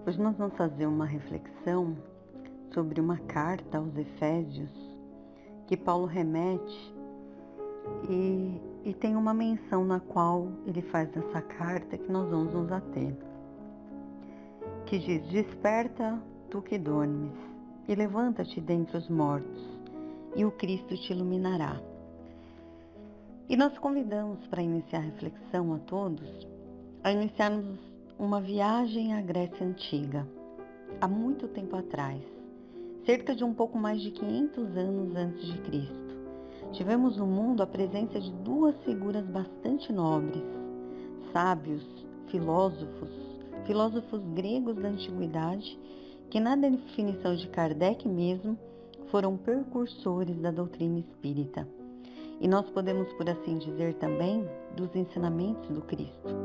Hoje nós vamos fazer uma reflexão sobre uma carta aos Efésios que Paulo remete e tem uma menção na qual ele faz essa carta que nós vamos nos ater, que diz: desperta tu que dormes e levanta-te dentre os mortos e o Cristo te iluminará. E nós convidamos para iniciar a reflexão a todos a iniciarmos uma viagem à Grécia Antiga, há muito tempo atrás, cerca de um pouco mais de 500 anos antes de Cristo. Tivemos no mundo a presença de duas figuras bastante nobres, sábios, filósofos gregos da antiguidade, que na definição de Kardec mesmo, foram precursores da doutrina espírita. E nós podemos, por assim dizer, também dos ensinamentos do Cristo.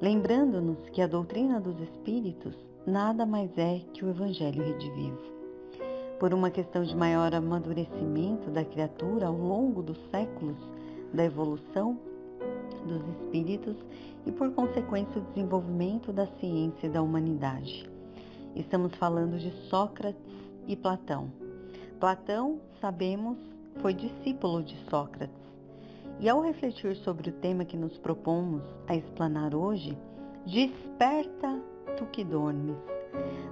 Lembrando-nos que a doutrina dos espíritos nada mais é que o Evangelho redivivo. Por uma questão de maior amadurecimento da criatura ao longo dos séculos da evolução dos espíritos e por consequência o desenvolvimento da ciência e da humanidade. Estamos falando de Sócrates e Platão. Platão, sabemos, foi discípulo de Sócrates. E ao refletir sobre o tema que nos propomos a explanar hoje, desperta tu que dormes,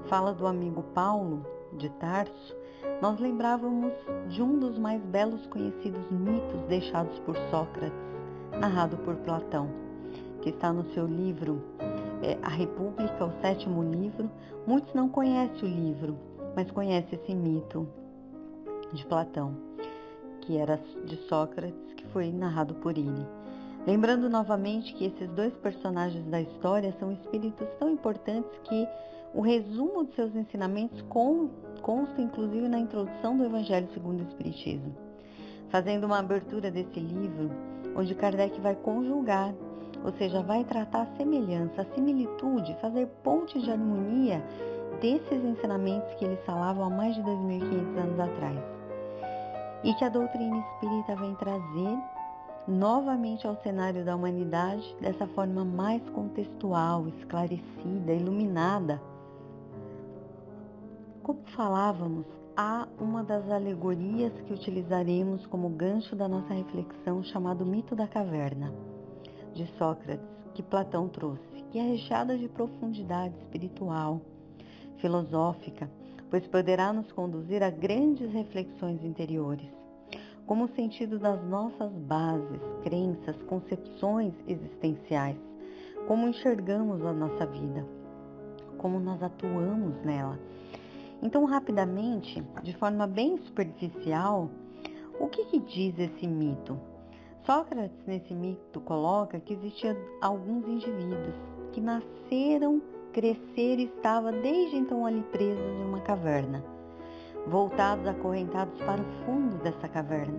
fala do amigo Paulo de Tarso, nós lembrávamos de um dos mais belos conhecidos mitos deixados por Sócrates, narrado por Platão, que está no seu livro A República, o 7º livro. Muitos não conhecem o livro, mas conhecem esse mito de Platão, que era de Sócrates, que foi narrado por ele. Lembrando novamente que esses dois personagens da história são espíritos tão importantes que o resumo de seus ensinamentos consta inclusive na introdução do Evangelho segundo o Espiritismo. Fazendo uma abertura desse livro, onde Kardec vai conjugar, ou seja, vai tratar a semelhança, a similitude, fazer pontes de harmonia desses ensinamentos que eles falavam há mais de 2.500 anos atrás. E que a doutrina espírita vem trazer novamente ao cenário da humanidade dessa forma mais contextual, esclarecida, iluminada. Como falávamos, há uma das alegorias que utilizaremos como gancho da nossa reflexão, chamado Mito da Caverna, de Sócrates, que Platão trouxe, que é recheada de profundidade espiritual, filosófica, pois poderá nos conduzir a grandes reflexões interiores, como o sentido das nossas bases, crenças, concepções existenciais, como enxergamos a nossa vida, como nós atuamos nela. Então, rapidamente, de forma bem superficial, o que diz esse mito? Sócrates, nesse mito, coloca que existiam alguns indivíduos que nasceram, cresceram e estavam desde então ali presos em uma caverna, voltados, acorrentados para o fundo dessa caverna,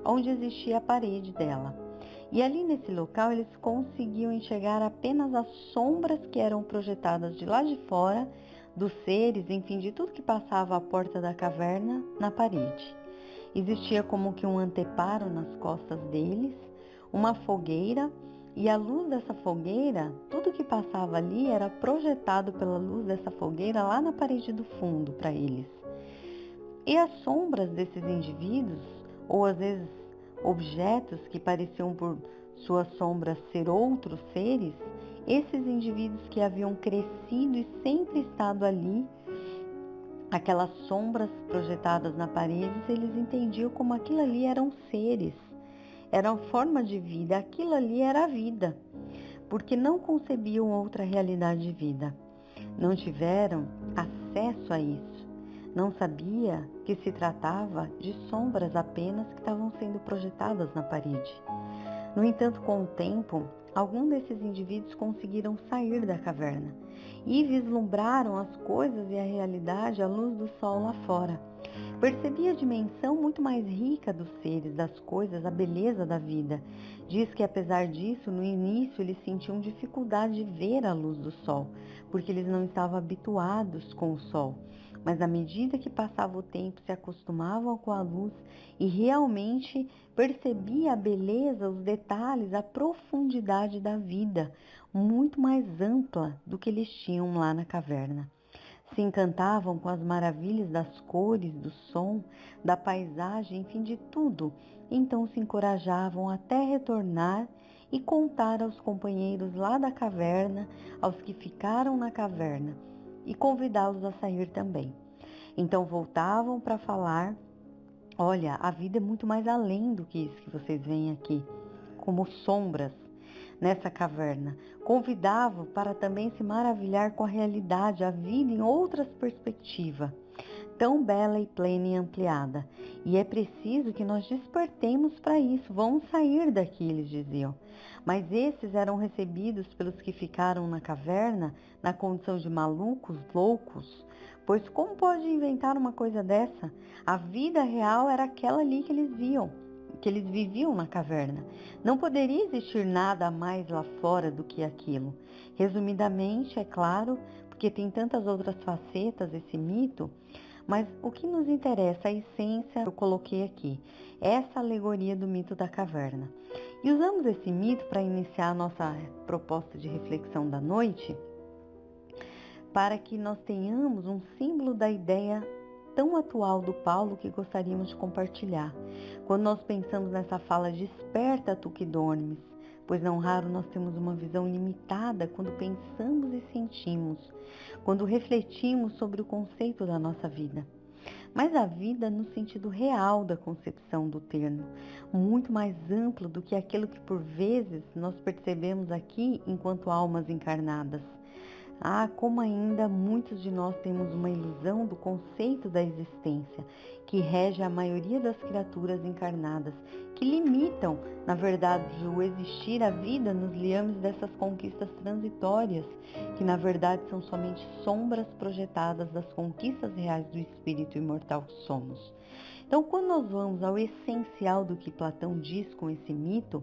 onde existia a parede dela. E ali nesse local eles conseguiam enxergar apenas as sombras que eram projetadas de lá de fora, dos seres, enfim, de tudo que passava à porta da caverna, na parede. Existia como que um anteparo nas costas deles, uma fogueira, e a luz dessa fogueira, tudo que passava ali era projetado pela luz dessa fogueira lá na parede do fundo para eles. E as sombras desses indivíduos, ou às vezes objetos que pareciam por suas sombras ser outros seres, esses indivíduos que haviam crescido e sempre estado ali, aquelas sombras projetadas na parede, eles entendiam como aquilo ali eram seres, eram forma de vida, aquilo ali era a vida, porque não concebiam outra realidade de vida, não tiveram acesso a isso. Não sabia que se tratava de sombras apenas que estavam sendo projetadas na parede. No entanto, com o tempo, alguns desses indivíduos conseguiram sair da caverna e vislumbraram as coisas e a realidade à luz do sol lá fora. Percebia a dimensão muito mais rica dos seres, das coisas, a beleza da vida. Diz que apesar disso, no início eles sentiam dificuldade de ver a luz do sol, porque eles não estavam habituados com o sol. Mas à medida que passava o tempo, se acostumavam com a luz e realmente percebia a beleza, os detalhes, a profundidade da vida, muito mais ampla do que eles tinham lá na caverna. se encantavam com as maravilhas das cores, do som, da paisagem, enfim, de tudo. Então se encorajavam até retornar e contar aos companheiros lá da caverna, aos que ficaram na caverna, e convidá-los a sair também. Então voltavam para falar: olha, a vida é muito mais além do que isso que vocês veem aqui, como sombras nessa caverna. Convidavam para também se maravilhar com a realidade, a vida em outras perspectivas, tão bela e plena e ampliada. E é preciso que nós despertemos para isso. Vamos sair daqui, eles diziam. Mas esses eram recebidos pelos que ficaram na caverna, na condição de malucos, loucos. Pois como pode inventar uma coisa dessa? A vida real era aquela ali que eles viam, que eles viviam na caverna. Não poderia existir nada mais lá fora do que aquilo. Resumidamente, é claro, porque tem tantas outras facetas esse mito, mas o que nos interessa, a essência, eu coloquei aqui, essa alegoria do mito da caverna. E usamos esse mito para iniciar a nossa proposta de reflexão da noite, para que nós tenhamos um símbolo da ideia tão atual do Paulo que gostaríamos de compartilhar. Quando nós pensamos nessa fala, desperta tu que dormes, pois não raro nós temos uma visão limitada quando pensamos e sentimos, quando refletimos sobre o conceito da nossa vida. Mas a vida no sentido real da concepção do termo, muito mais amplo do que aquilo que por vezes nós percebemos aqui enquanto almas encarnadas. Como ainda muitos de nós temos uma ilusão do conceito da existência, que rege a maioria das criaturas encarnadas, que limitam, na verdade, o existir, a vida nos liames dessas conquistas transitórias, que na verdade são somente sombras projetadas das conquistas reais do espírito imortal que somos. Então, quando nós vamos ao essencial do que Platão diz com esse mito,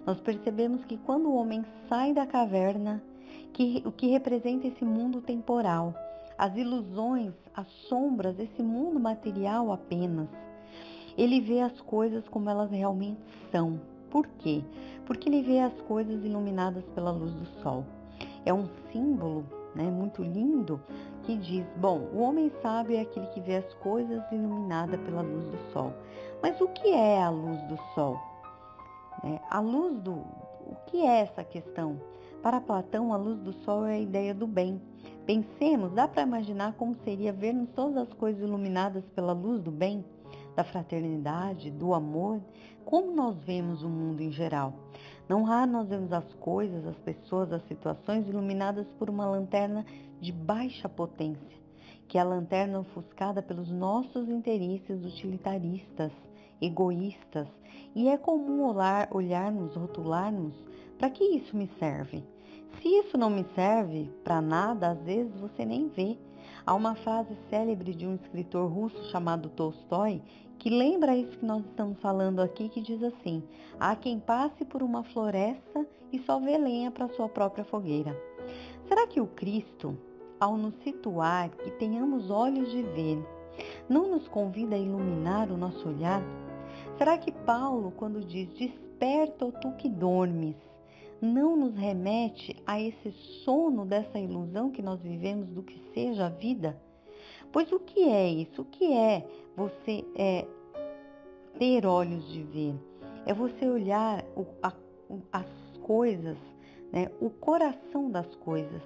nós percebemos que quando o homem sai da caverna, o que representa esse mundo temporal, as ilusões, as sombras, esse mundo material apenas, ele vê as coisas como elas realmente são. Por quê? Porque ele vê as coisas iluminadas pela luz do sol. É um símbolo, muito lindo, que diz, o homem sábio é aquele que vê as coisas iluminadas pela luz do sol. Mas o que é a luz do sol? O que é essa questão? Para Platão, a luz do sol é a ideia do bem. Pensemos, dá para imaginar como seria vermos todas as coisas iluminadas pela luz do bem, da fraternidade, do amor, como nós vemos o mundo em geral. Não raro nós vemos as coisas, as pessoas, as situações iluminadas por uma lanterna de baixa potência, que é a lanterna ofuscada pelos nossos interesses utilitaristas, egoístas, e é comum olharmos, rotularmos, para que isso me serve? Se isso não me serve para nada, às vezes você nem vê. Há uma frase célebre de um escritor russo chamado Tolstói, que lembra isso que nós estamos falando aqui, que diz assim: há quem passe por uma floresta e só vê lenha para sua própria fogueira. Será que o Cristo, ao nos situar que tenhamos olhos de ver, não nos convida a iluminar o nosso olhar? Será que Paulo, quando diz desperta, ó tu que dormes, não nos remete a esse sono dessa ilusão que nós vivemos do que seja a vida? Pois o que é isso? O que é você ter olhos de ver? É você olhar as coisas, o coração das coisas.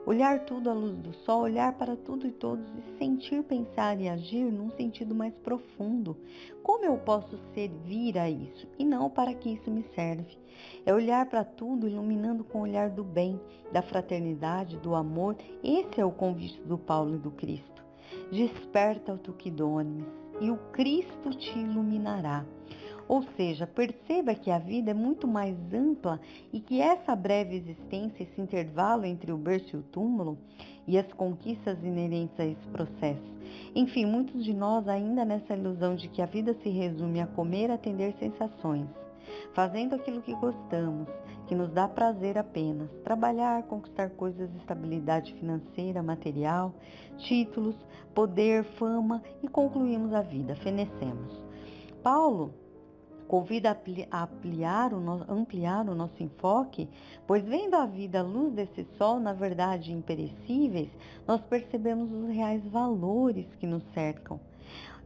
Olhar tudo à luz do sol, olhar para tudo e todos e sentir, pensar e agir num sentido mais profundo. Como eu posso servir a isso? E não para que isso me serve. É olhar para tudo iluminando com o olhar do bem, da fraternidade, do amor. Esse é o convite do Paulo e do Cristo. Desperta, ó tu que dormes, e o Cristo te iluminará. Ou seja, perceba que a vida é muito mais ampla e que essa breve existência, esse intervalo entre o berço e o túmulo e as conquistas inerentes a esse processo. Enfim, muitos de nós ainda nessa ilusão de que a vida se resume a comer, atender sensações, fazendo aquilo que gostamos, que nos dá prazer apenas, trabalhar, conquistar coisas de estabilidade financeira, material, títulos, poder, fama e concluímos a vida, fenecemos. Paulo, convida a ampliar o nosso enfoque, pois vendo a vida à luz desse sol, na verdade imperecíveis, nós percebemos os reais valores que nos cercam,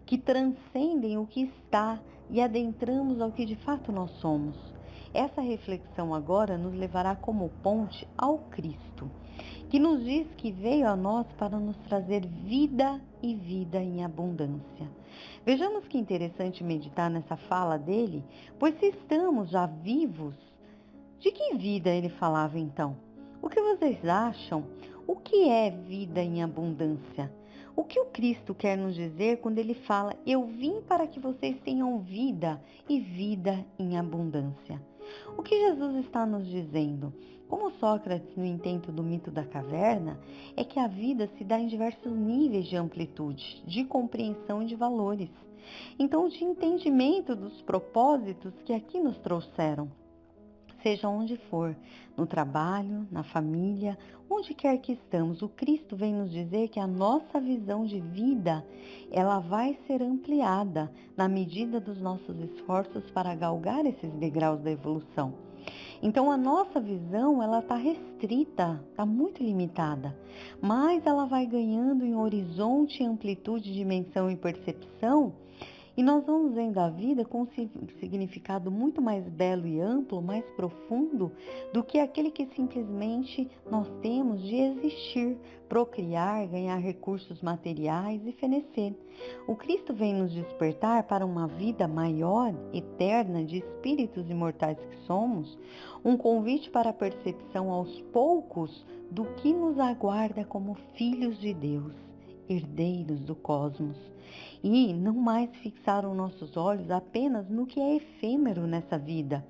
que transcendem o que está e adentramos ao que de fato nós somos. Essa reflexão agora nos levará como ponte ao Cristo, que nos diz que veio a nós para nos trazer vida e vida em abundância. Vejamos que interessante meditar nessa fala dele, pois se estamos já vivos, de que vida ele falava então? O que vocês acham? O que é vida em abundância? O que o Cristo quer nos dizer quando ele fala, eu vim para que vocês tenham vida e vida em abundância? O que Jesus está nos dizendo? Como Sócrates, no intento do mito da caverna, é que a vida se dá em diversos níveis de amplitude, de compreensão e de valores. Então, de entendimento dos propósitos que aqui nos trouxeram. Seja onde for, no trabalho, na família, onde quer que estamos, o Cristo vem nos dizer que a nossa visão de vida, ela vai ser ampliada na medida dos nossos esforços para galgar esses degraus da evolução. Então a nossa visão, ela está restrita, está muito limitada, mas ela vai ganhando em horizonte, amplitude, dimensão e percepção. E nós vamos vendo a vida com um significado muito mais belo e amplo, mais profundo, do que aquele que simplesmente nós temos de existir, procriar, ganhar recursos materiais e fenecer. O Cristo vem nos despertar para uma vida maior, eterna, de espíritos imortais que somos, um convite para a percepção aos poucos do que nos aguarda como filhos de Deus, herdeiros do cosmos. E não mais fixar os nossos olhos apenas no que é efêmero nessa vida,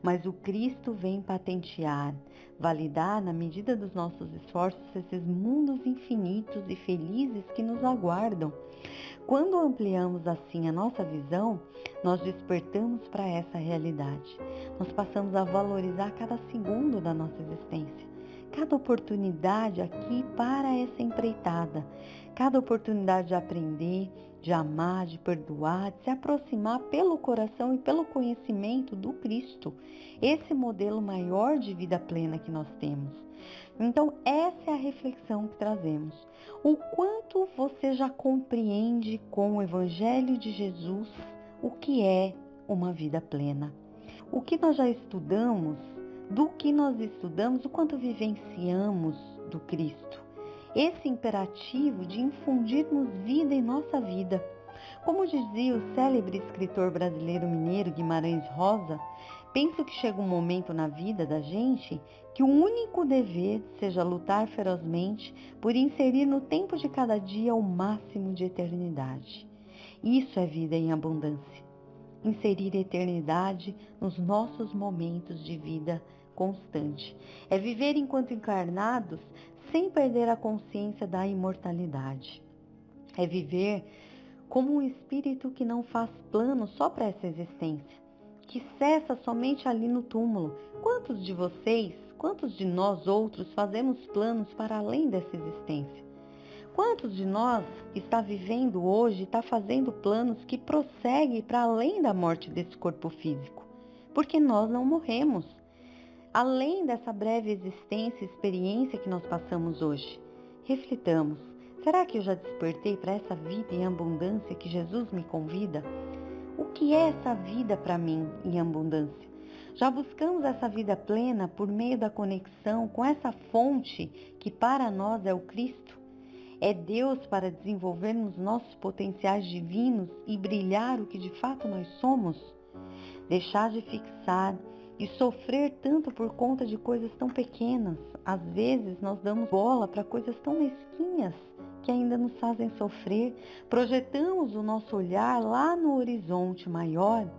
mas o Cristo vem patentear, validar na medida dos nossos esforços esses mundos infinitos e felizes que nos aguardam. Quando ampliamos assim a nossa visão, nós despertamos para essa realidade. Nós passamos a valorizar cada segundo da nossa existência, cada oportunidade aqui para essa empreitada, cada oportunidade de aprender, de amar, de perdoar, de se aproximar pelo coração e pelo conhecimento do Cristo, esse modelo maior de vida plena que nós temos. Então, essa é a reflexão que trazemos. O quanto você já compreende com o Evangelho de Jesus o que é uma vida plena? O que nós já estudamos, do que nós estudamos, o quanto vivenciamos do Cristo? Esse imperativo de infundirmos vida em nossa vida. Como dizia o célebre escritor brasileiro mineiro Guimarães Rosa, penso que chega um momento na vida da gente que o único dever seja lutar ferozmente por inserir no tempo de cada dia o máximo de eternidade. Isso é vida em abundância. Inserir a eternidade nos nossos momentos de vida constante. É viver enquanto encarnados sem perder a consciência da imortalidade. É viver como um espírito que não faz plano só para essa existência, que cessa somente ali no túmulo. Quantos de vocês, quantos de nós outros fazemos planos para além dessa existência? Quantos de nós está vivendo hoje, está fazendo planos que prosseguem para além da morte desse corpo físico? Porque nós não morremos. Além dessa breve existência e experiência que nós passamos hoje, reflitamos, será que eu já despertei para essa vida em abundância que Jesus me convida? O que é essa vida para mim em abundância? Já buscamos essa vida plena por meio da conexão com essa fonte que para nós é o Cristo? É Deus para desenvolvermos nossos potenciais divinos e brilhar o que de fato nós somos? Deixar de fixar e sofrer tanto por conta de coisas tão pequenas. Às vezes nós damos bola para coisas tão mesquinhas que ainda nos fazem sofrer. Projetamos o nosso olhar lá no horizonte maior.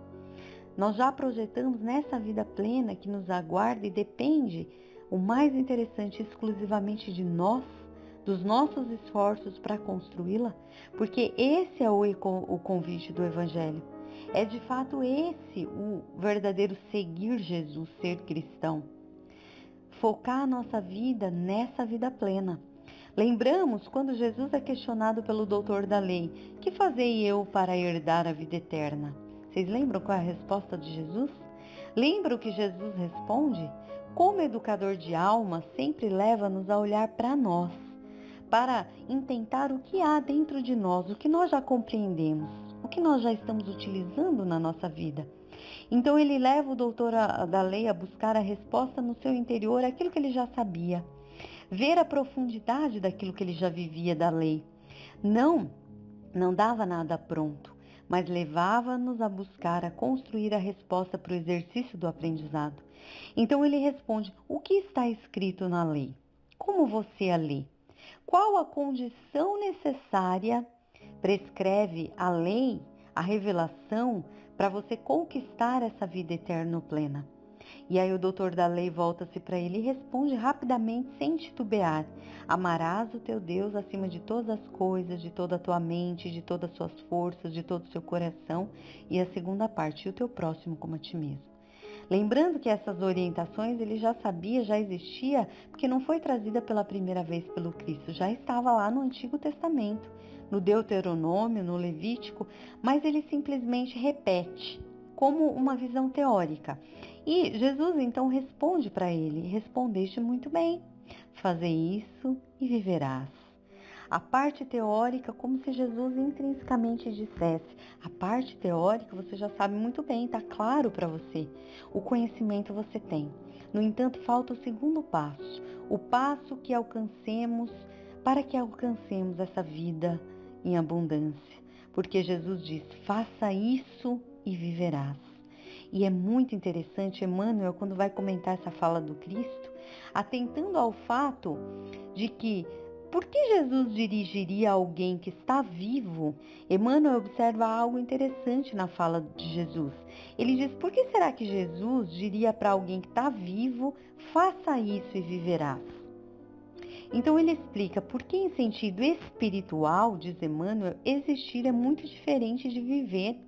Nós já projetamos nessa vida plena que nos aguarda e depende, o mais interessante, exclusivamente de nós, dos nossos esforços para construí-la, porque esse é o convite do Evangelho. É de fato esse o verdadeiro seguir Jesus, ser cristão. Focar a nossa vida nessa vida plena. Lembramos quando Jesus é questionado pelo doutor da lei, que fazei eu para herdar a vida eterna? Vocês lembram qual é a resposta de Jesus? Lembra o que Jesus responde? Como educador de alma, sempre leva-nos a olhar para nós, para intentar o que há dentro de nós, o que nós já compreendemos, o que nós já estamos utilizando na nossa vida. Então ele leva o doutor da lei a buscar a resposta no seu interior, aquilo que ele já sabia, ver a profundidade daquilo que ele já vivia da lei. Não dava nada pronto, mas levava-nos a buscar, a construir a resposta para o exercício do aprendizado. Então ele responde: o que está escrito na lei? Como você a lê? Qual a condição necessária prescreve a lei, a revelação, para você conquistar essa vida eterna plena? E aí o doutor da lei volta-se para ele e responde rapidamente, sem titubear: amarás o teu Deus acima de todas as coisas, de toda a tua mente, de todas as suas forças, de todo o seu coração. E a segunda parte: e o teu próximo como a ti mesmo. Lembrando que essas orientações ele já sabia, já existia, porque não foi trazida pela primeira vez pelo Cristo, já estava lá no Antigo Testamento, no Deuteronômio, no Levítico, mas ele simplesmente repete como uma visão teórica. E Jesus então responde para ele: respondeste muito bem, fazei isso e viverás. A parte teórica, como se Jesus intrinsecamente dissesse: a parte teórica você já sabe muito bem, está claro para você. O conhecimento você tem. No entanto, falta o segundo passo, o passo que alcancemos, para que alcancemos essa vida em abundância. Porque Jesus diz: faça isso e viverás. E é muito interessante, Emmanuel, quando vai comentar essa fala do Cristo, atentando ao fato de que, por que Jesus dirigiria a alguém que está vivo? Emmanuel observa algo interessante na fala de Jesus. Ele diz: por que será que Jesus diria para alguém que está vivo: faça isso e viverás? Então ele explica porque, em sentido espiritual, diz Emmanuel, existir é muito diferente de viver.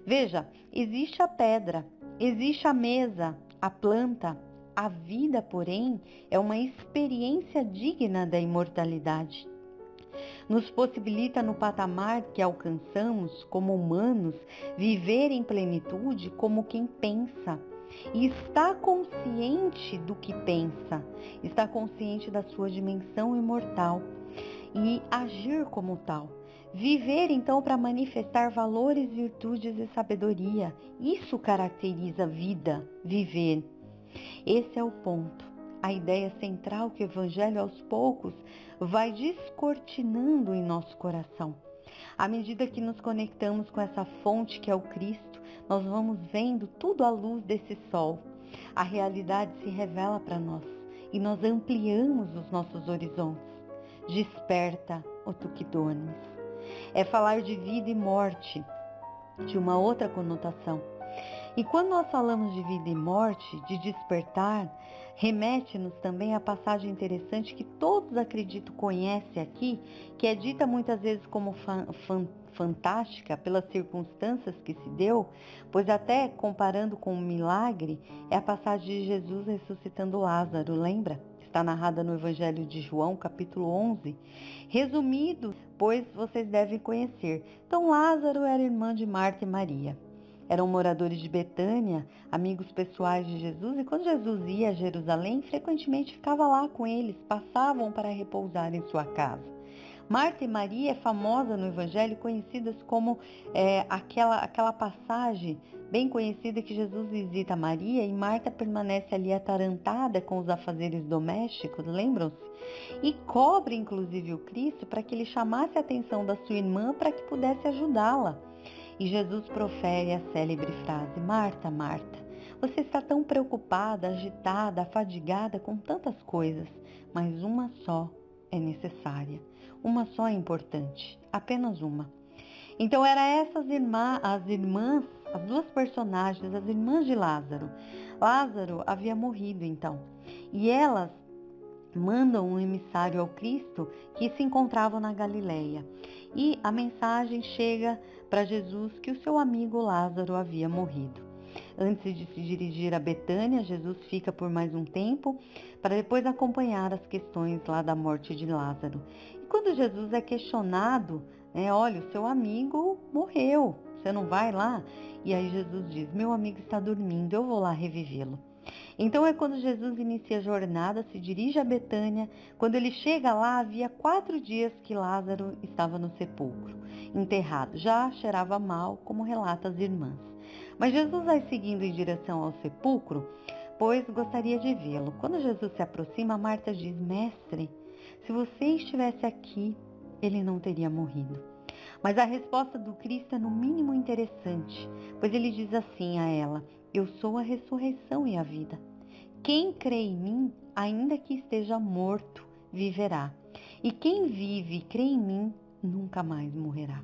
Veja, existe a pedra, existe a mesa, a planta. A vida, porém, é uma experiência digna da imortalidade. Nos possibilita, no patamar que alcançamos como humanos, viver em plenitude como quem pensa. E está consciente do que pensa, está consciente da sua dimensão imortal e agir como tal. Viver, então, para manifestar valores, virtudes e sabedoria. Isso caracteriza a vida, viver. Esse é o ponto. A ideia central que o Evangelho, aos poucos, vai descortinando em nosso coração. À medida que nos conectamos com essa fonte que é o Cristo, nós vamos vendo tudo à luz desse sol. A realidade se revela para nós e nós ampliamos os nossos horizontes. Desperta, ó tu que dormes. É falar de vida e morte, de uma outra conotação. E quando nós falamos de vida e morte, de despertar, remete-nos também à passagem interessante que todos, acredito, conhecem aqui, que é dita muitas vezes como fantástica pelas circunstâncias que se deu, pois até comparando com um milagre, é a passagem de Jesus ressuscitando Lázaro, lembra? Está narrada no Evangelho de João, capítulo 11. Resumido, pois vocês devem conhecer. Então, Lázaro era irmã de Marta e Maria. Eram moradores de Betânia, amigos pessoais de Jesus, e quando Jesus ia a Jerusalém, frequentemente ficava lá com eles, passavam para repousar em sua casa. Marta e Maria é famosa no Evangelho, conhecidas como aquela passagem bem conhecida que Jesus visita Maria e Marta permanece ali atarantada com os afazeres domésticos, lembram-se? E cobre inclusive o Cristo para que ele chamasse a atenção da sua irmã para que pudesse ajudá-la. E Jesus profere a célebre frase: Marta, Marta, você está tão preocupada, agitada, afadigada com tantas coisas, mas uma só é necessária. Uma só é importante, apenas uma. Então eram essas irmãs, as duas personagens, as irmãs de Lázaro. Lázaro havia morrido então, e elas mandam um emissário ao Cristo que se encontrava na Galileia. E a mensagem chega para Jesus que o seu amigo Lázaro havia morrido. Antes de se dirigir a Betânia, Jesus fica por mais um tempo para depois acompanhar as questões lá da morte de Lázaro. E quando Jesus é questionado, olha, o seu amigo morreu, você não vai lá? E aí Jesus diz, meu amigo está dormindo, eu vou lá revivê-lo. Então é quando Jesus inicia a jornada, se dirige a Betânia. Quando ele chega lá, havia 4 dias que Lázaro estava no sepulcro, enterrado. Já cheirava mal, como relata as irmãs. Mas Jesus vai seguindo em direção ao sepulcro, pois gostaria de vê-lo. Quando Jesus se aproxima, Marta diz, mestre, se você estivesse aqui, ele não teria morrido. Mas a resposta do Cristo é no mínimo interessante, pois ele diz assim a ela, eu sou a ressurreição e a vida. Quem crê em mim, ainda que esteja morto, viverá. E quem vive e crê em mim, nunca mais morrerá.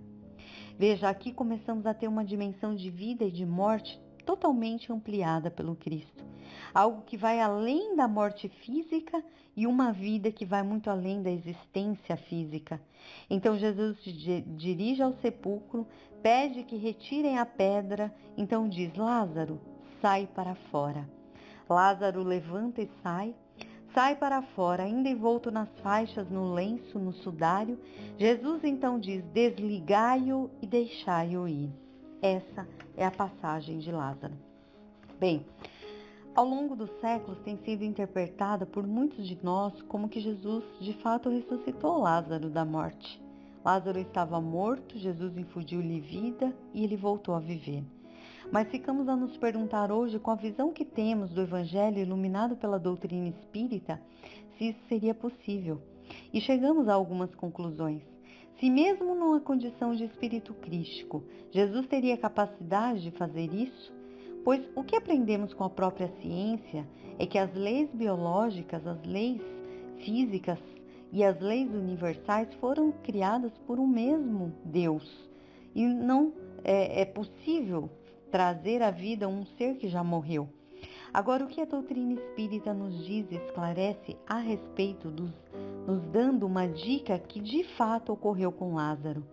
Veja, aqui começamos a ter uma dimensão de vida e de morte totalmente ampliada pelo Cristo. Algo que vai além da morte física e uma vida que vai muito além da existência física. Então Jesus se dirige ao sepulcro, pede que retirem a pedra, então diz, Lázaro, sai para fora. Lázaro levanta e sai para fora, ainda envolto nas faixas, no lenço, no sudário. Jesus então diz, desligai-o e deixai-o ir. Essa é a passagem de Lázaro. Bem, ao longo dos séculos tem sido interpretada por muitos de nós como que Jesus de fato ressuscitou Lázaro da morte. Lázaro estava morto, Jesus infundiu-lhe vida e ele voltou a viver. Mas ficamos a nos perguntar hoje, com a visão que temos do Evangelho iluminado pela doutrina espírita, se isso seria possível. E chegamos a algumas conclusões. Se mesmo numa condição de espírito crístico, Jesus teria capacidade de fazer isso, pois o que aprendemos com a própria ciência é que as leis biológicas, as leis físicas e as leis universais foram criadas por um mesmo Deus. E não é possível trazer à vida um ser que já morreu. Agora, o que a doutrina espírita nos diz e esclarece a respeito nos dando uma dica que de fato ocorreu com Lázaro,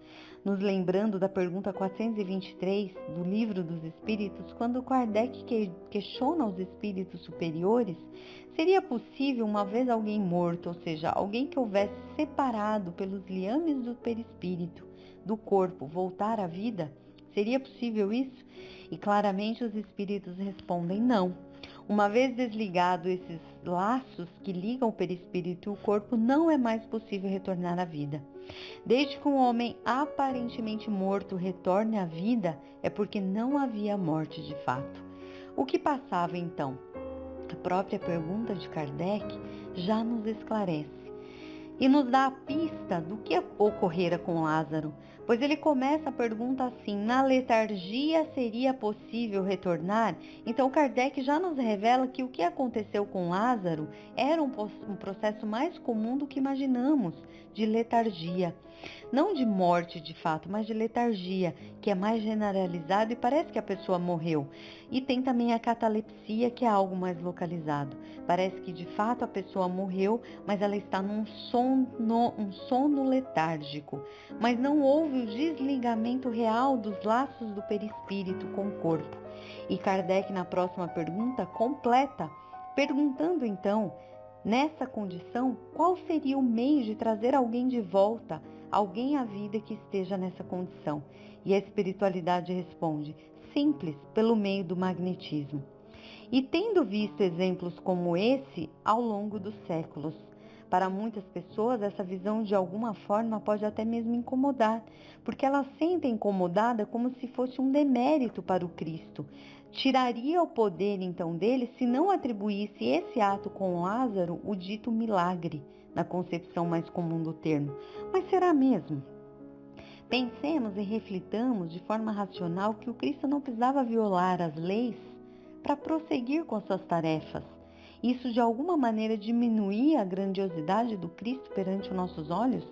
nos lembrando da pergunta 423 do Livro dos Espíritos, quando Kardec questiona os espíritos superiores, seria possível uma vez alguém morto, ou seja, alguém que houvesse separado pelos liames do perispírito, do corpo, voltar à vida? Seria possível isso? E claramente os espíritos respondem não. Uma vez desligado esses laços que ligam o perispírito e o corpo, não é mais possível retornar à vida. Desde que um homem aparentemente morto retorne à vida, é porque não havia morte de fato. O que passava então? A própria pergunta de Kardec já nos esclarece e nos dá a pista do que ocorrera com Lázaro, pois ele começa a pergunta assim, na letargia seria possível retornar? Então Kardec já nos revela que o que aconteceu com Lázaro era um processo mais comum do que imaginamos, de letargia. Não de morte de fato, mas de letargia, que é mais generalizado e parece que a pessoa morreu. E tem também a catalepsia, que é algo mais localizado. Parece que de fato a pessoa morreu, mas ela está num sono letárgico. Mas não houve o desligamento real dos laços do perispírito com o corpo. E Kardec, na próxima pergunta, completa, perguntando então, nessa condição, qual seria o meio de trazer alguém de volta, alguém à vida que esteja nessa condição? E a espiritualidade responde, simples, pelo meio do magnetismo. E tendo visto exemplos como esse ao longo dos séculos, para muitas pessoas essa visão de alguma forma pode até mesmo incomodar, porque elas sentem incomodada como se fosse um demérito para o Cristo. Tiraria o poder então dele se não atribuísse esse ato com Lázaro o dito milagre, na concepção mais comum do termo. Mas será mesmo? Pensemos e reflitamos de forma racional que o Cristo não precisava violar as leis para prosseguir com suas tarefas. Isso de alguma maneira diminuía a grandiosidade do Cristo perante os nossos olhos?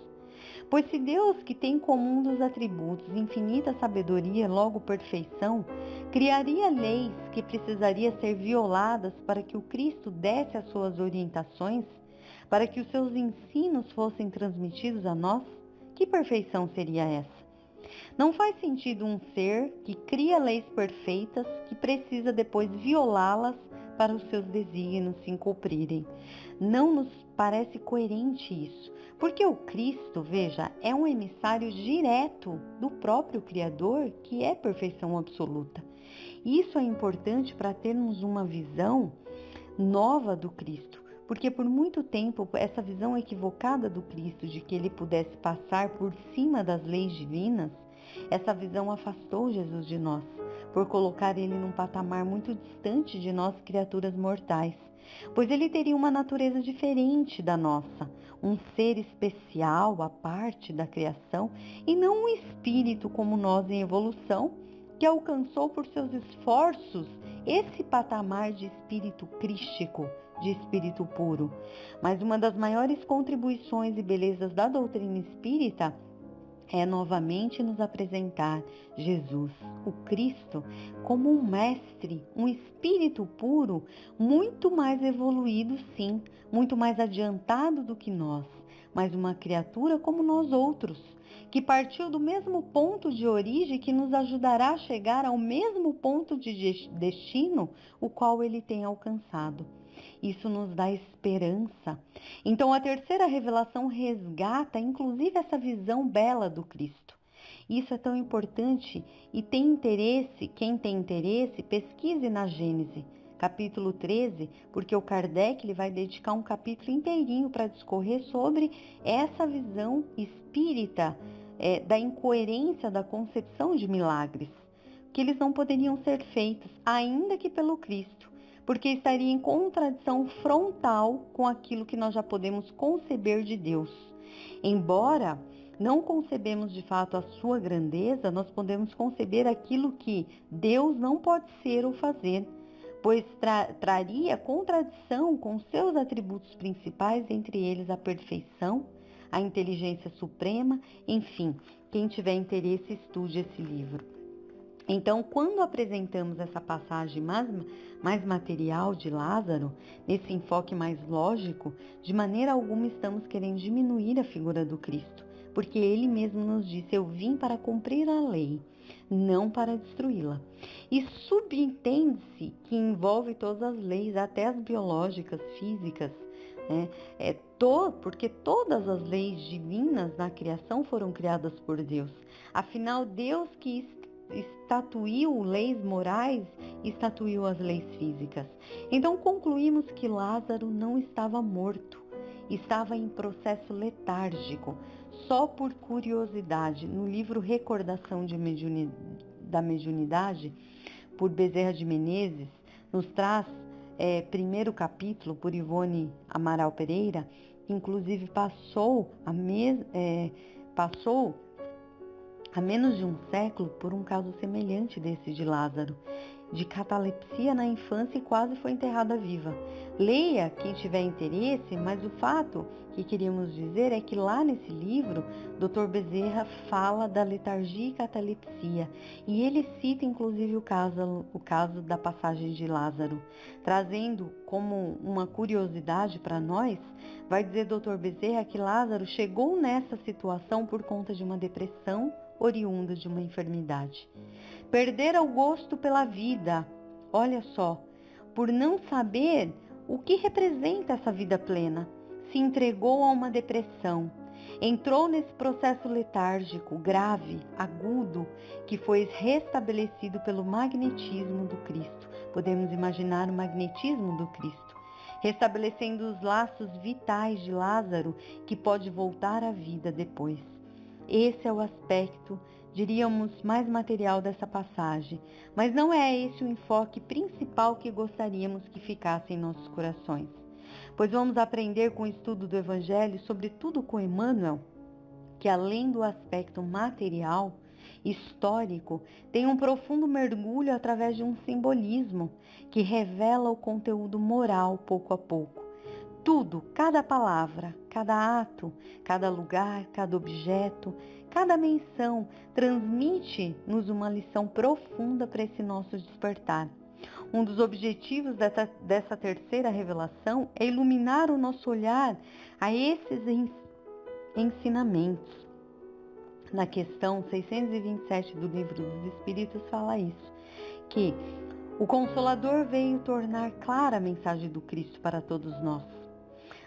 Pois se Deus, que tem em comum dos atributos infinita sabedoria, logo perfeição, criaria leis que precisariam ser violadas para que o Cristo desse as suas orientações, para que os seus ensinos fossem transmitidos a nós, que perfeição seria essa? Não faz sentido um ser que cria leis perfeitas, que precisa depois violá-las para os seus desígnios se cumprirem. Não nos parece coerente isso, porque o Cristo, veja, é um emissário direto do próprio Criador, que é perfeição absoluta. Isso é importante para termos uma visão nova do Cristo, porque por muito tempo essa visão equivocada do Cristo de que ele pudesse passar por cima das leis divinas, essa visão afastou Jesus de nós, por colocar ele num patamar muito distante de nós, criaturas mortais, pois ele teria uma natureza diferente da nossa, um ser especial à parte da criação e não um espírito como nós em evolução, que alcançou por seus esforços esse patamar de espírito crístico, de espírito puro. Mas uma das maiores contribuições e belezas da doutrina espírita é novamente nos apresentar Jesus, o Cristo, como um mestre, um espírito puro, muito mais evoluído, sim, muito mais adiantado do que nós, mas uma criatura como nós outros, que partiu do mesmo ponto de origem que nos ajudará a chegar ao mesmo ponto de destino, o qual ele tem alcançado. Isso nos dá esperança. Então, a terceira revelação resgata, inclusive, essa visão bela do Cristo. Isso é tão importante e quem tem interesse, pesquise na Gênese, capítulo 13, porque o Kardec ele vai dedicar um capítulo inteirinho para discorrer sobre essa visão espírita da incoerência da concepção de milagres, que eles não poderiam ser feitos, ainda que pelo Cristo, porque estaria em contradição frontal com aquilo que nós já podemos conceber de Deus. Embora não concebemos de fato a sua grandeza, nós podemos conceber aquilo que Deus não pode ser ou fazer, pois traria contradição com seus atributos principais, entre eles a perfeição, a inteligência suprema, enfim, quem tiver interesse estude esse livro. Então, quando apresentamos essa passagem mais material de Lázaro, nesse enfoque mais lógico, de maneira alguma estamos querendo diminuir a figura do Cristo, porque ele mesmo nos disse: eu vim para cumprir a lei, não para destruí-la. E subentende-se que envolve todas as leis, até as biológicas, físicas, né? Porque todas as leis divinas na criação foram criadas por Deus. Afinal, Deus que estatuiu leis morais, estatuiu as leis físicas. Então concluímos que Lázaro não estava morto, estava em processo letárgico, só por curiosidade. No livro Recordação da Mediunidade, por Bezerra de Menezes, nos traz primeiro capítulo por Ivone Amaral Pereira, que inclusive passou há menos de um século por um caso semelhante desse de Lázaro, de catalepsia na infância e quase foi enterrada viva. Leia quem tiver interesse, mas o fato que queríamos dizer é que lá nesse livro, Dr. Bezerra fala da letargia e catalepsia, e ele cita inclusive o caso da passagem de Lázaro, trazendo como uma curiosidade para nós. Vai dizer Dr. Bezerra que Lázaro chegou nessa situação por conta de uma depressão oriunda de uma enfermidade. Perdera o gosto pela vida, olha só, por não saber o que representa essa vida plena, se entregou a uma depressão, entrou nesse processo letárgico, grave, agudo, que foi restabelecido pelo magnetismo do Cristo. Podemos imaginar o magnetismo do Cristo, restabelecendo os laços vitais de Lázaro, que pode voltar à vida depois. Esse é o aspecto, diríamos, mais material dessa passagem, mas não é esse o enfoque principal que gostaríamos que ficasse em nossos corações. Pois vamos aprender com o estudo do Evangelho, sobretudo com Emmanuel, que além do aspecto material, histórico, tem um profundo mergulho através de um simbolismo que revela o conteúdo moral pouco a pouco. Tudo, cada palavra, cada ato, cada lugar, cada objeto, cada menção transmite-nos uma lição profunda para esse nosso despertar. Um dos objetivos dessa terceira revelação é iluminar o nosso olhar a esses ensinamentos. Na questão 627 do Livro dos Espíritos fala isso, que O Consolador veio tornar clara a mensagem do Cristo para todos nós.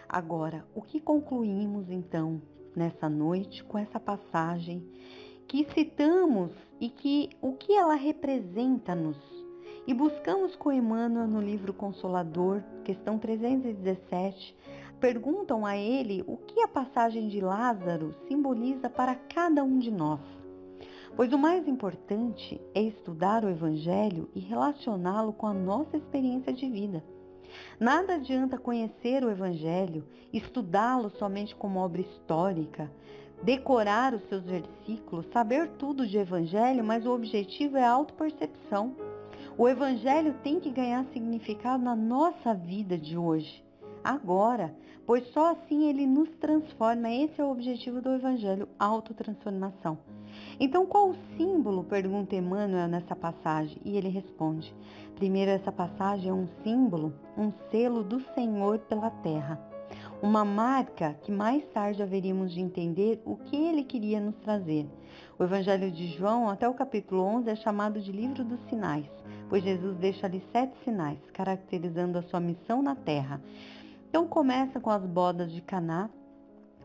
Agora, o que concluímos então nessa noite com essa passagem que citamos e o que ela representa-nos? E buscamos com Emmanuel no livro Consolador, questão 317, perguntam a ele o que a passagem de Lázaro simboliza para cada um de nós. Pois o mais importante é estudar o Evangelho e relacioná-lo com a nossa experiência de vida. Nada adianta conhecer o Evangelho, estudá-lo somente como obra histórica, decorar os seus versículos, saber tudo de Evangelho, mas o objetivo é a autopercepção. O Evangelho tem que ganhar significado na nossa vida de hoje, agora, pois só assim ele nos transforma. Esse é o objetivo do Evangelho, autotransformação. Então, qual o símbolo? Pergunta Emmanuel nessa passagem, e ele responde: primeiro, essa passagem é um símbolo, um selo do Senhor pela terra, uma marca que mais tarde haveríamos de entender o que ele queria nos trazer. O Evangelho de João, até o capítulo 11, é chamado de livro dos sinais, pois Jesus deixa ali 7 sinais, caracterizando a sua missão na terra. Então começa com as bodas de Caná,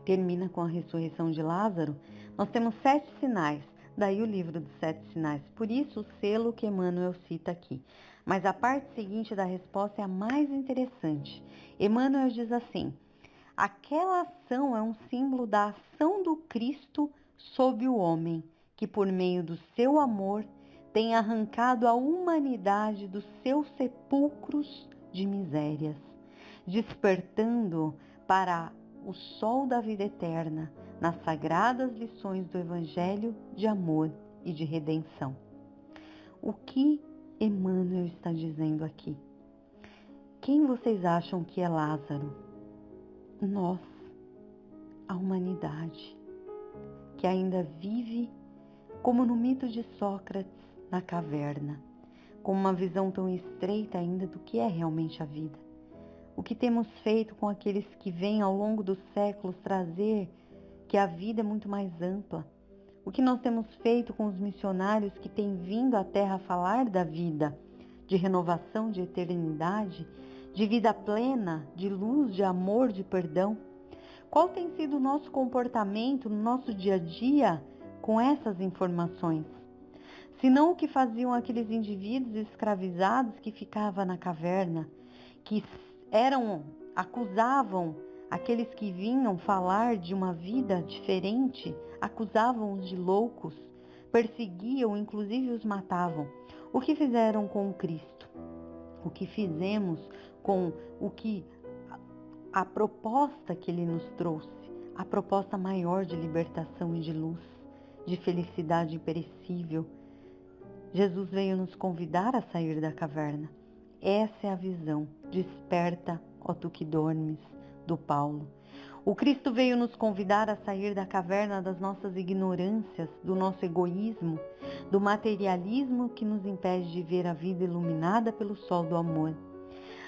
termina com a ressurreição de Lázaro. Nós temos 7 sinais, daí o livro dos 7 sinais, por isso o selo que Emmanuel cita aqui. Mas a parte seguinte da resposta é a mais interessante. Emmanuel diz assim: aquela ação é um símbolo da ação do Cristo sobre o homem, que por meio do seu amor tem arrancado a humanidade dos seus sepulcros de misérias, despertando para o sol da vida eterna nas sagradas lições do Evangelho de amor e de redenção. O que Emmanuel está dizendo aqui? Quem vocês acham que é Lázaro? Nós, a humanidade, que ainda vive como no mito de Sócrates, na caverna, com uma visão tão estreita ainda do que é realmente a vida. O que temos feito com aqueles que vêm ao longo dos séculos trazer que a vida é muito mais ampla? O que nós temos feito com os missionários que têm vindo à Terra falar da vida, de renovação, de eternidade, de vida plena, de luz, de amor, de perdão? Qual tem sido o nosso comportamento no nosso dia a dia com essas informações? Senão o que faziam aqueles indivíduos escravizados que ficavam na caverna, que acusavam aqueles que vinham falar de uma vida diferente, acusavam-os de loucos, perseguiam, inclusive os matavam. O que fizeram com o Cristo? O que fizemos com a proposta que ele nos trouxe, a proposta maior de libertação e de luz, de felicidade imperecível? Jesus veio nos convidar a sair da caverna. Essa é a visão. Desperta, ó tu que dormes, do Paulo. O Cristo veio nos convidar a sair da caverna das nossas ignorâncias, do nosso egoísmo, do materialismo que nos impede de ver a vida iluminada pelo sol do amor.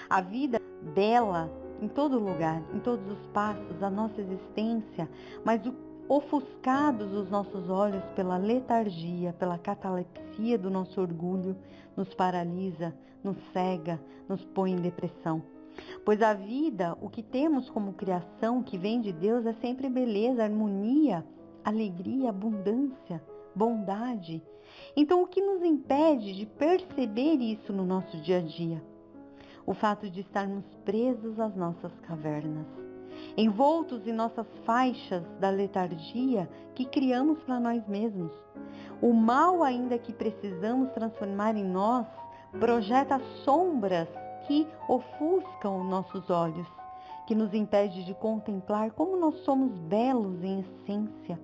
A vida bela em todo lugar, em todos os passos da nossa existência, mas ofuscados os nossos olhos pela letargia, pela catalepsia do nosso orgulho, nos paralisa, nos cega, nos põe em depressão. Pois a vida, o que temos como criação que vem de Deus, é sempre beleza, harmonia, alegria, abundância, bondade. Então, o que nos impede de perceber isso no nosso dia a dia? O fato de estarmos presos às nossas cavernas, envoltos em nossas faixas da letargia que criamos para nós mesmos. O mal ainda que precisamos transformar em nós projeta sombras que ofuscam nossos olhos, que nos impede de contemplar como nós somos belos em essência,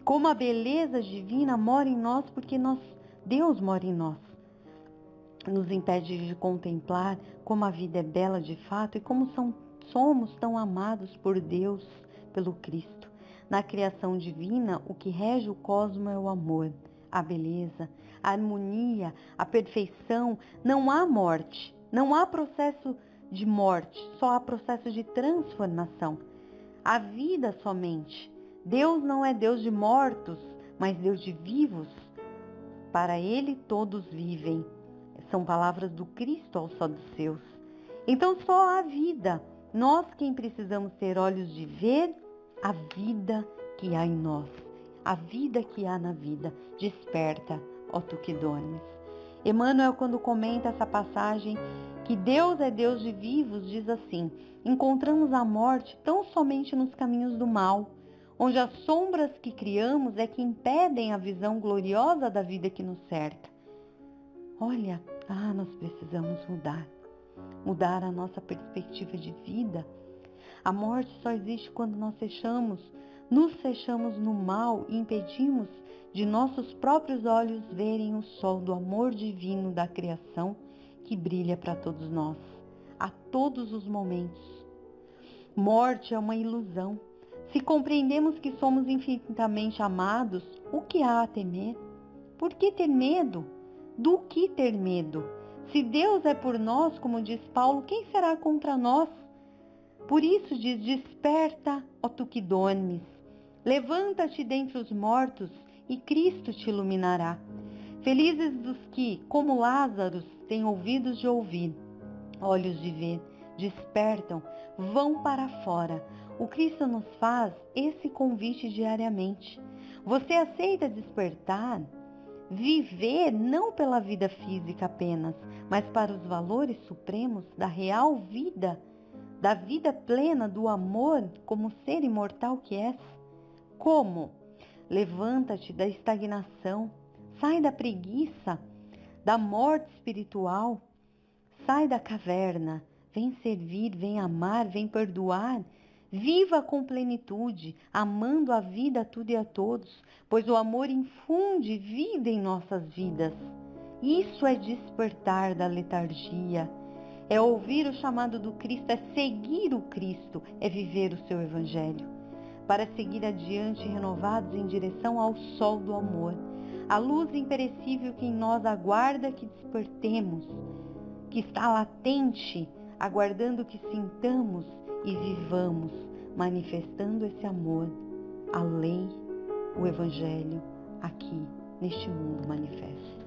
como a beleza divina mora em nós porque Deus mora em nós. Nos impede de contemplar como a vida é bela de fato e como somos tão amados por Deus, pelo Cristo. Na criação divina, o que rege o cosmo é o amor, a beleza, a harmonia, a perfeição. Não há morte, não há processo de morte, só há processo de transformação. A vida somente. Deus não é Deus de mortos, mas Deus de vivos. Para Ele todos vivem. São palavras do Cristo ao só dos seus. Então só há vida. Nós quem precisamos ter olhos de ver a vida que há em nós. A vida que há na vida. Desperta, ó tu que dormes. Emmanuel, quando comenta essa passagem, que Deus é Deus de vivos, diz assim: encontramos a morte tão somente nos caminhos do mal, onde as sombras que criamos é que impedem a visão gloriosa da vida que nos cerca. Olha, nós precisamos mudar a nossa perspectiva de vida. A morte só existe quando nós nos fechamos no mal e impedimos de nossos próprios olhos verem o sol do amor divino da criação que brilha para todos nós, a todos os momentos. Morte é uma ilusão. Se compreendemos que somos infinitamente amados, o que há a temer? Por que ter medo? Do que ter medo? Se Deus é por nós, como diz Paulo, quem será contra nós? Por isso diz: desperta, ó tu que dormes. Levanta-te dentre os mortos e Cristo te iluminará. Felizes dos que, como Lázaro, têm ouvidos de ouvir, olhos de ver, despertam, vão para fora. O Cristo nos faz esse convite diariamente. Você aceita despertar? Viver não pela vida física apenas, mas para os valores supremos da real vida, da vida plena do amor como ser imortal que és? Como? Levanta-te da estagnação, sai da preguiça, da morte espiritual, sai da caverna, vem servir, vem amar, vem perdoar. Viva com plenitude, amando a vida a tudo e a todos, pois o amor infunde vida em nossas vidas. Isso é despertar da letargia, é ouvir o chamado do Cristo, é seguir o Cristo, é viver o seu Evangelho, para seguir adiante renovados em direção ao sol do amor, a luz imperecível que em nós aguarda que despertemos, que está latente, aguardando que sintamos e vivamos, manifestando esse amor, a lei, o Evangelho, aqui, neste mundo manifesto.